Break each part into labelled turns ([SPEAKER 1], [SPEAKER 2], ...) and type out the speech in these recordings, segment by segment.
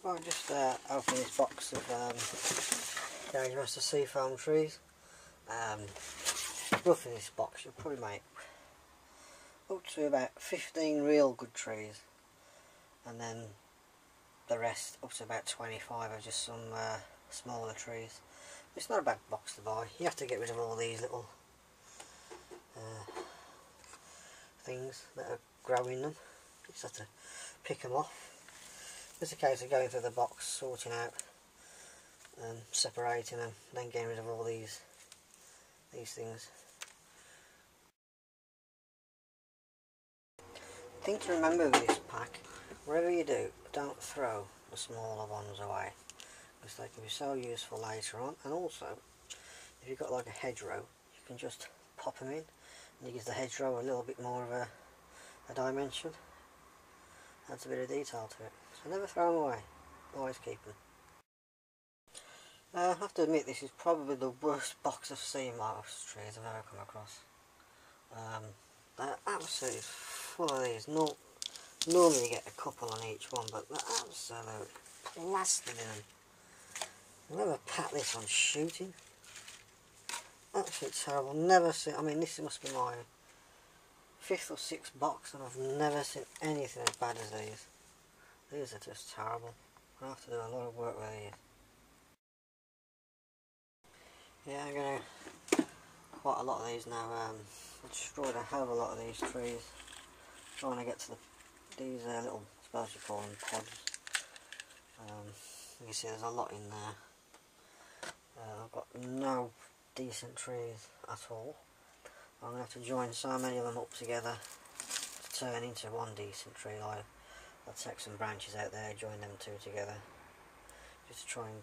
[SPEAKER 1] Right, just open this box of Gaugemaster seafoam trees. Roughly this box you'll probably make up to about 15 real good trees, and then the rest up to about 25 are just some smaller trees. It's not a bad box to buy. You have to get rid of all these little things that are growing them. You just have to pick them off. It's a case of going through the box, sorting out and separating them, then getting rid of all these things. The thing to remember with this pack, whatever you do, don't throw the smaller ones away, because they can be so useful later on. And also, if you've got like a hedgerow, you can just pop them in, and it gives the hedgerow a little bit more of a dimension. Adds a bit of detail to it. So never throw them away, always keep them. I have to admit, this is probably the worst box of sea moss trees I've ever come across. They're absolutely full of these. Normally you get a couple on each one, but they're absolutely plastered in them. I've never packed this on shooting. Absolutely terrible. Never seen. I mean, this must be my 5th or 6th box, and I've never seen anything as bad as these. These are just terrible. I have to do a lot of work with these. Yeah, I'm going to quite a lot of these now. I destroyed a hell of a lot of these trees. Trying to get to these little, I suppose you call them pods. You can see there's a lot in there. I've got no decent trees at all. I'm going to have to join so many of them up together to turn into one decent tree. I'll take some branches out there, join them two together, just to try and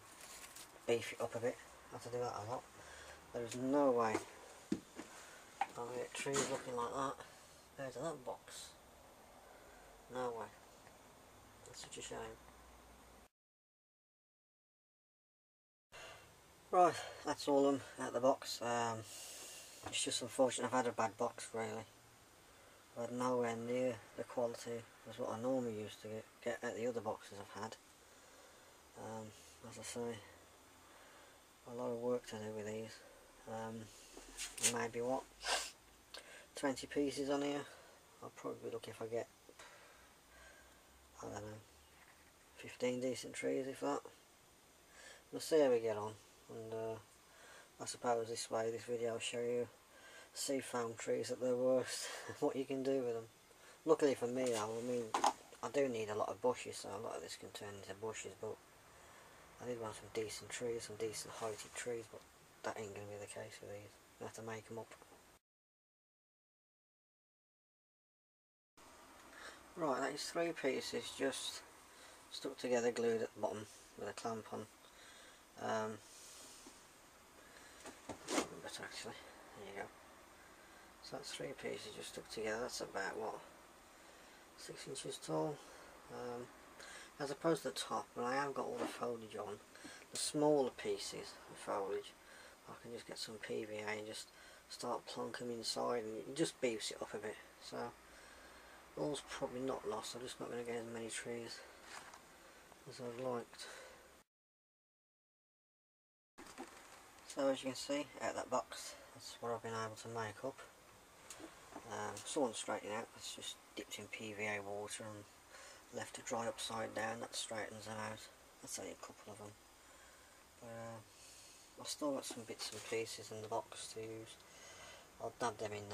[SPEAKER 1] beef it up a bit. I have to do that a lot. There is no way I'll get trees looking like that out of that box. No way. That's such a shame. Right, that's all of them out of the box. It's just unfortunate I've had a bad box, really. I've had nowhere near the quality as what I normally used to get at the other boxes I've had. As I say, a lot of work to do with these. Maybe what, 20 pieces on here. I'll probably be lucky if I get, I don't know, 15 decent trees, if that. We'll see how we get on, and I suppose this video will show you seafoam trees at their worst, what you can do with them. Luckily for me though, I mean, I do need a lot of bushes, so a lot of this can turn into bushes, but I did want some decent trees, some decent heighted trees, but that ain't going to be the case with these. I have to make them up. Right, that is 3 pieces just stuck together, glued at the bottom with a clamp on. But actually, there you go. So that's 3 pieces just stuck together. That's about what, 6 inches tall. As opposed to the top, when I have got all the foliage on, the smaller pieces of foliage, I can just get some PVA and just start plonking them inside, and it just beefs it up a bit. So all's probably not lost. I'm just not going to get as many trees as I've liked. So as you can see, out of that box, that's what I've been able to make up. Someone straightening out, that's just dipped in PVA water and left to dry upside down. That straightens them out. That's only a couple of them. But I've still got some bits and pieces in the box to use. I'll dab them in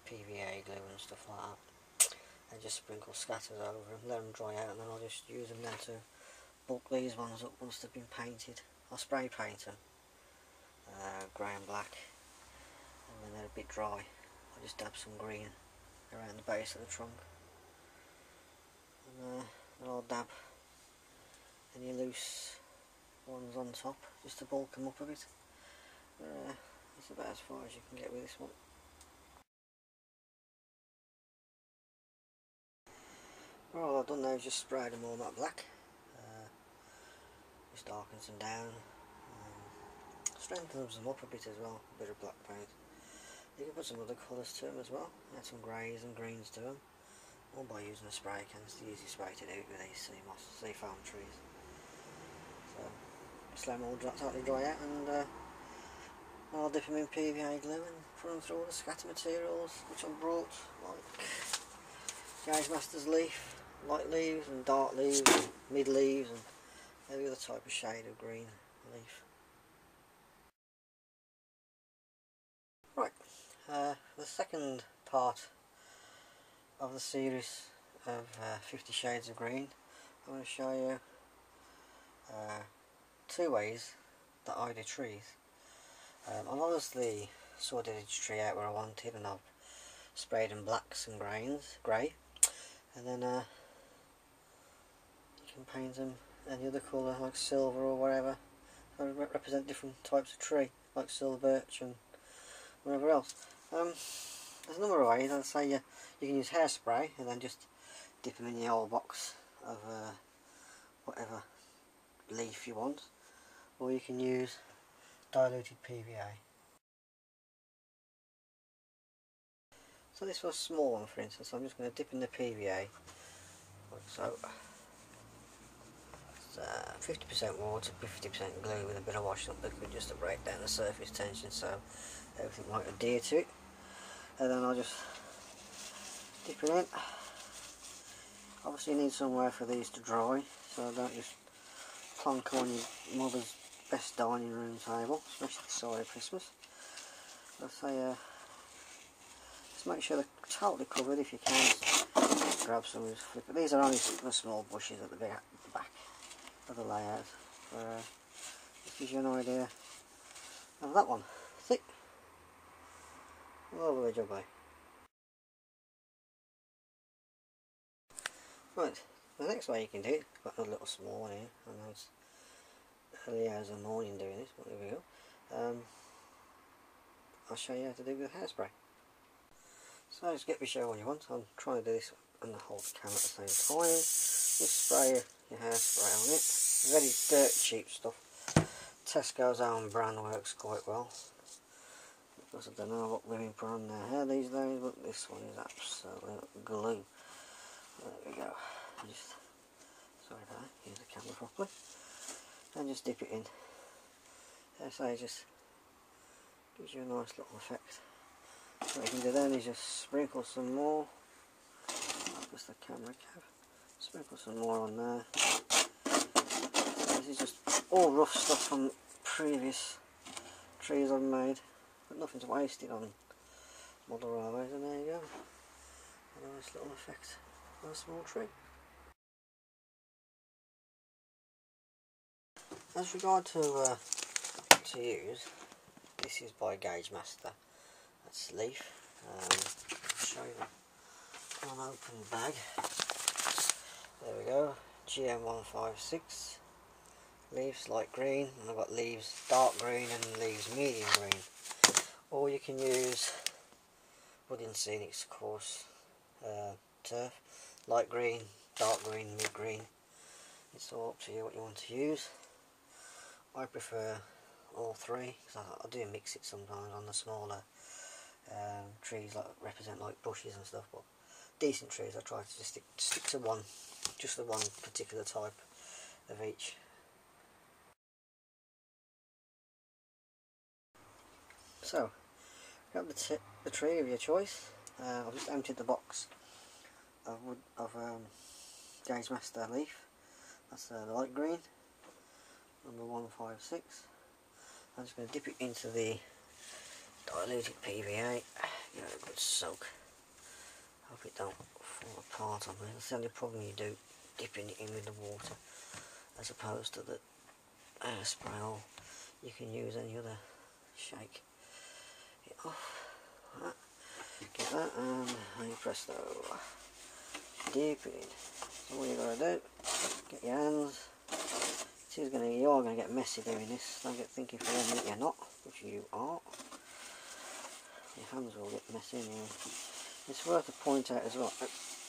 [SPEAKER 1] PVA glue and stuff like that, and just sprinkle scatters over them, let them dry out, and then I'll just use them then to bulk these ones up once they've been painted. I'll spray paint them grey and black, and when they're a bit dry I'll just dab some green around the base of the trunk, and then I'll dab any loose ones on top just to bulk them up a bit. That's about as far as you can get with this one. Well, all I've done now is just sprayed them all matte black. Just darkens them down, strengthens them up a bit as well, a bit of black paint. You can put some other colours to them as well, add some greys and greens to them, or by using a spray can. It's the easiest way to do it with these seafoam trees. So just let them all totally dry out, and I'll dip them in PVA glue and put them through all the scatter materials which I brought, like Gaugemaster's leaf, light leaves and dark leaves and mid leaves and every other type of shade of green leaf. Right, the second part of the series of 50 Shades of Green, I'm going to show you two ways that I do trees. I've obviously sorted each tree out where I wanted, and I've sprayed in blacks and grey, and then you can paint them any other colour like silver or whatever, to represent different types of tree like silver birch and whatever else. There's a number of ways. I'd say you can use hairspray and then just dip them in the old box of whatever leaf you want, or you can use diluted PVA. So this was a small one, for instance. I'm just going to dip in the PVA like so. It's 50% water, 50% glue with a bit of washing up liquid just to break down the surface tension so everything might adhere to it. And then I'll just dip it in. Obviously you need somewhere for these to dry, so don't just plonk on your mother's best dining room table, especially this side of Christmas. I'll say just make sure they're totally covered if you can. Grab some of this flipper. These are only the small bushes at the back of the layout. This gives you an idea of that one. Thick. All the way away. Right, the next way you can do it, I've got another little small one here. I know it's early hours of the morning doing this, but there we go. I'll show you how to do it with hairspray. So just get me show what you want. I'm trying to do this and hold the camera at the same time. Just spray your hairspray on it. Very dirt cheap stuff. Tesco's own brand works quite well, because I don't know what women put on their hair these days, but this one is absolute glue. There we go. Just sorry about that. Use the camera properly, and just dip it in. So it just gives you a nice little effect. What you can do then is just sprinkle some more. That's the camera cap. Sprinkle some more on there. This is just all rough stuff from previous trees I've made, but nothing's wasted on model railways, and there you go. A nice little effect on a small tree. As regard to use, this is by Gaugemaster. That's leaf. I'll show you an open bag. There we go. GM156. Leaves light green, and I've got leaves dark green and leaves medium green. Or you can use Woodland Scenics coarse turf. Light green, dark green, mid green. It's all up to you what you want to use. I prefer all three, because I do mix it sometimes on the smaller trees that represent like bushes and stuff, but decent trees I try to just stick to one, just the one particular type of each. So grab the tree of your choice. I've just emptied the box of Gaugemaster leaf. That's the light green, number 156. I'm just going to dip it into the diluted PVA, give it a good soak. Hope it don't fall apart on me. That's the only problem you do, dipping it in with the water as opposed to the hairspray, or you can use any other shake it off. Like that. Get that, and there you presto. Dip it in. That's all you got to do. Get your hands. You are going to get messy doing this. Don't get thinking for a minute you're not, which you are. Your hands will get messy anyway. It's worth to point out as well,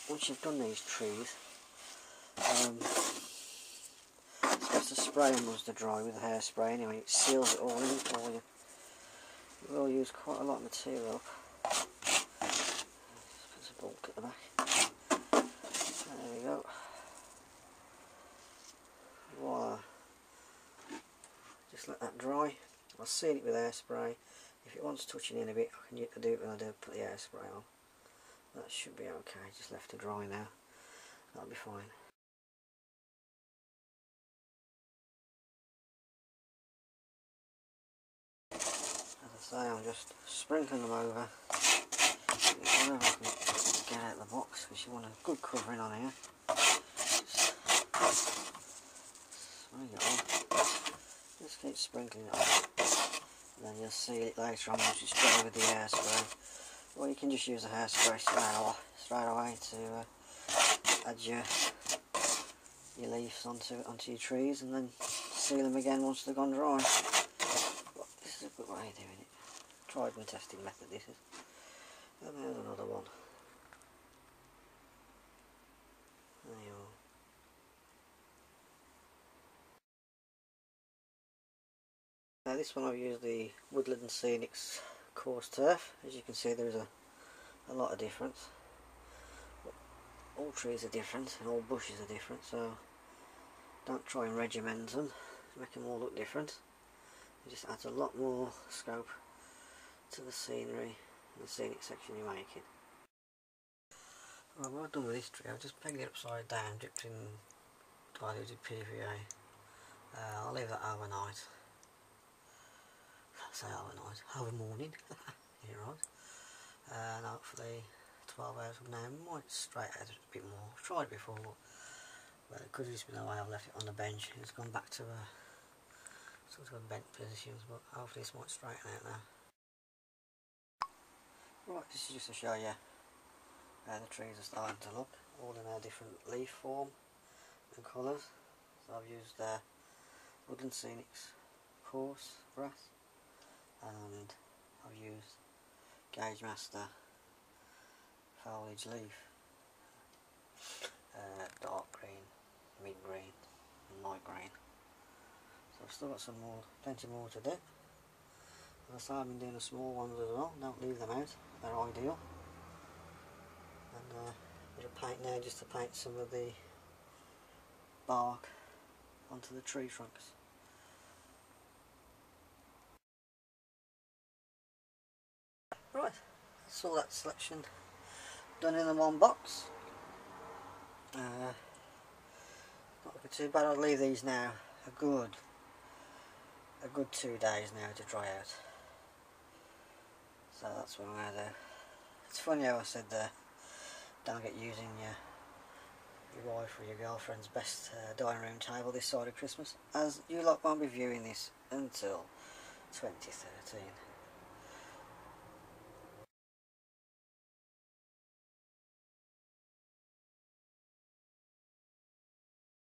[SPEAKER 1] once you've done these trees, it's best to spray them once they're dry with the hairspray anyway. It seals it all in for you. You will use quite a lot of material. Just put some bulk at the back. dry, I'll seal it with hairspray. If it wants touching in a bit, I can do it when I do put the hairspray on. That should be okay, just left to dry now. That'll be fine. As I say, I'm just sprinkling them over. Whatever I can get out of the box, because you want a good covering on here. Just keep sprinkling it on, and then you'll seal it later on once it's dry with the hairspray. Or you can just use the hairspray straight away to add your leaves onto your trees, and then seal them again once they've gone dry. But this is a good way of doing it. Tried and tested method this is. And there's another one. There you are. Now this one I've used the Woodland and Scenics coarse turf. As you can see, there is a lot of difference. All trees are different and all bushes are different, so don't try and regiment them to make them all look different. It just adds a lot more scope to the scenery and the scenic section you're making. Right, what I've done with this tree, I've just pegged it upside down, dipped in diluted PVA. I'll leave that overnight. Say overnight, over morning. You're right. And hopefully 12 hours from now, might straight out a bit more. I've tried before, but it could have just been the way I've left it on the bench. It's gone back to sort of bent positions, but hopefully this might straighten out now. Right, this is just to show you how the trees are starting to look, all in their different leaf form and colours. So I've used Woodland Scenics coarse grass, and I've used Gaugemaster foliage leaf, dark green, mid green and light green. So I've still got plenty more to do. As I say, I've been doing the small ones as well, don't leave them out, they're ideal. And a bit of paint now just to paint some of the bark onto the tree trunks. Right, that's all that selection done in the one box. Not looking too bad. I'll leave these now a good 2 days now to dry out. So that's what I'm going to do. It's funny how I said don't get using your wife or your girlfriend's best dining room table this side of Christmas, as you lot won't be viewing this until 2013.